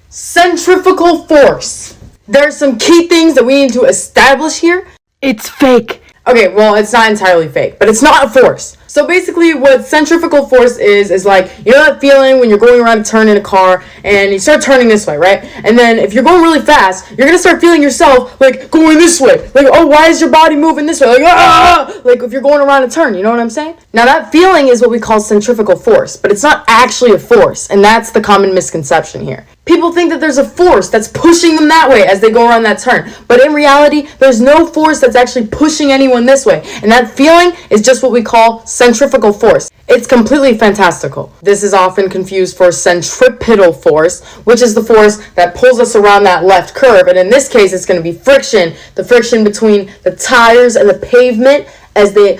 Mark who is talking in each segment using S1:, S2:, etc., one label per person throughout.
S1: Centrifugal force. There are some key things that we need to establish here.
S2: It's fake.
S1: Okay, well, it's not entirely fake, but it's not a force. So basically what centrifugal force is like, you know that feeling when you're going around a turn in a car and you start turning this way, right? And then if you're going really fast, you're gonna start feeling yourself like going this way. Like, oh, why is your body moving this way? Like, ah! Like if you're going around a turn, you know what I'm saying? Now that feeling is what we call centrifugal force, but it's not actually a force, and that's the common misconception here. People think that there's a force that's pushing them that way as they go around that turn. But in reality, there's no force that's actually pushing anyone this way. And that feeling is just what we call centrifugal force. It's completely fantastical. This is often confused for centripetal force, which is the force that pulls us around that left curve. And in this case, it's going to be friction, the friction between the tires and the pavement as they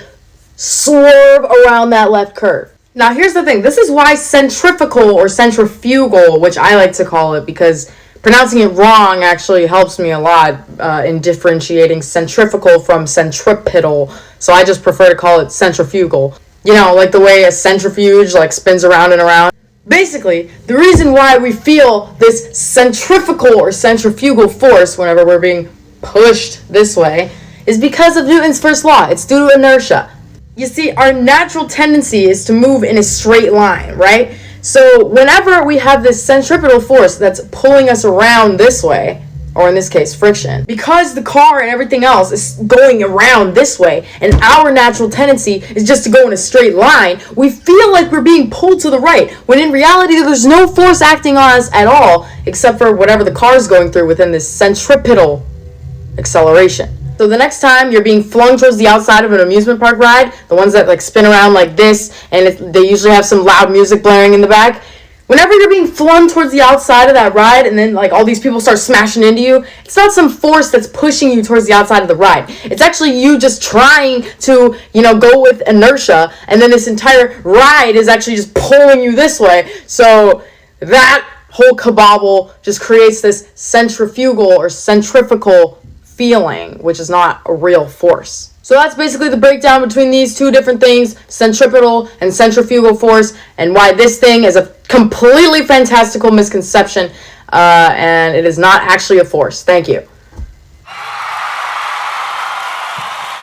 S1: swerve around that left curve. Now, here's the thing. This is why centrifugal or centrifugal, which I like to call it because pronouncing it wrong actually helps me a lot in differentiating centrifugal from centripetal. So I just prefer to call it centrifugal. You know, like the way a centrifuge like spins around and around. Basically, the reason why we feel this centrifugal or centrifugal force whenever we're being pushed this way is because of Newton's first law. It's due to inertia. You see, our natural tendency is to move in a straight line, right? So whenever we have this centripetal force that's pulling us around this way, or in this case, friction, because the car and everything else is going around this way, and our natural tendency is just to go in a straight line, we feel like we're being pulled to the right, when in reality, there's no force acting on us at all, except for whatever the car is going through within this centripetal acceleration. So the next time you're being flung towards the outside of an amusement park ride, the ones that like spin around like this, and they usually have some loud music blaring in the back, whenever you're being flung towards the outside of that ride and then like all these people start smashing into you, it's not some force that's pushing you towards the outside of the ride. It's actually you just trying to, go with inertia, and then this entire ride is actually just pulling you this way. So that whole kabobble just creates this centrifugal or centrifugal feeling, which is not a real force. So that's basically the breakdown between these two different things, centripetal and centrifugal force, and why this thing is a completely fantastical misconception, and it is not actually a force. Thank you.